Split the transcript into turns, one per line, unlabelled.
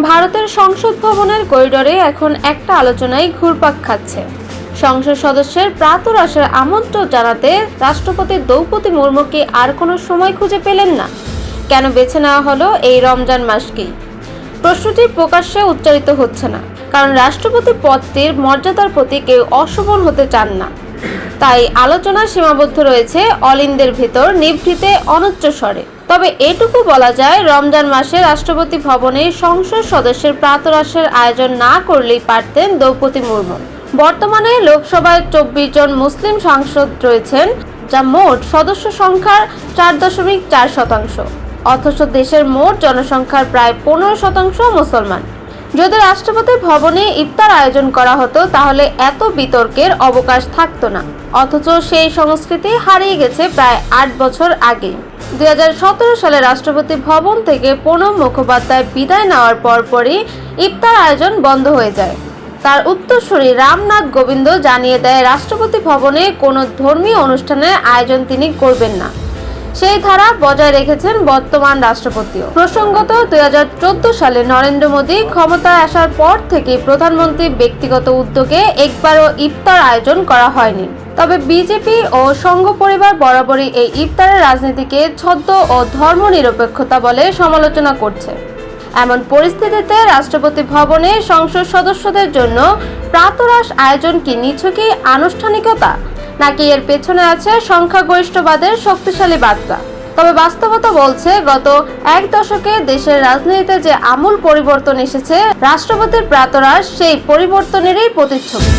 ভারতের সংসদ ভবনের করিডোরে এখন একটা আলোচনায় ঘুরপাক খাচ্ছে। সংসদ সদস্যের প্রাতরাশের আমন্ত্রণ জানাতে রাষ্ট্রপতি দ্রৌপদী মুর্মু কি আর কোনো সময় খুঁজে পেলেন না? কেন বেছে নেওয়া হলো এই রমজান মাসকেই? প্রশ্নটি প্রকাশ্যে উচ্চারিত হচ্ছে না, কারণ রাষ্ট্রপতি পদটির মর্যাদার প্রতি কেউ অশোভন হতে চান না। তাই আলোচনা সীমাবদ্ধ রয়েছে অলিন্দের ভেতর, নিভৃতে অনুচ্চ স্বরে। তবে এটুকু বলা যায়, রমজান মাসে রাষ্ট্রপতি ভবনে সংসদ সদস্যের প্রাতরাশের আয়োজন না করলেই পারতেন দ্রৌপদী মুর্মু। বর্তমানে লোকসভায় 24 জন মুসলিম সাংসদ রয়েছেন, যা মোট সদস্য সংখ্যার 4.4%। অথচ দেশের মোট জনসংখ্যার প্রায় 15% মুসলমান। যদি রাষ্ট্রপতি ভবনে ইফতার আয়োজন করা হতো তাহলে এত বিতর্কের অবকাশ থাকতো না। অথচ সেই সংস্কৃতি হারিয়ে গেছে প্রায় 8 বছর আগে। 2017 সালে রাষ্ট্রপতি ভবন থেকে প্রণব মুখোপাধ্যায় বিদায় নেওয়ার পরপরই ইফতার আয়োজন বন্ধ হয়ে যায়। তার উত্তরসূরি রামনাথ কোবিন্দ জানিয়ে দেয়, রাষ্ট্রপতি ভবনে কোনো ধর্মীয় অনুষ্ঠানের আয়োজন তিনি করবেন না। সেই ধারা বজায় রেখেছেন বর্তমান রাষ্ট্রপতিও। প্রসঙ্গত, 2014 সালে নরেন্দ্র মোদী ক্ষমতায় আসার পর থেকে প্রধানমন্ত্রীর ব্যক্তিগত উদ্যোগে একবারও ইফতার আয়োজন করা হয়নি। তবে বিজেপি ও সংঘ পরিবার বরাবরই এই ইফতারের রাজনীতিকে ছদ্ম ও ধর্মনিরপেক্ষতা বলে সমালোচনা করছে। এমন পরিস্থিতিতে রাষ্ট্রপতি ভবনে সংসদ সদস্যদের জন্য প্রাতরাশ আয়োজন কি নিছকই আনুষ্ঠানিকতা, নাকি এর পেছনে আছে সংখ্যাগরিষ্ঠবাদের শক্তিশালী বার্তা? তবে বাস্তবতা বলছে, গত 1 দশকে দেশের রাজনীতিতে যে আমূল পরিবর্তন এসেছে, রাষ্ট্রপতির প্রাতরাশ সেই পরিবর্তনেরই প্রতিচ্ছবি।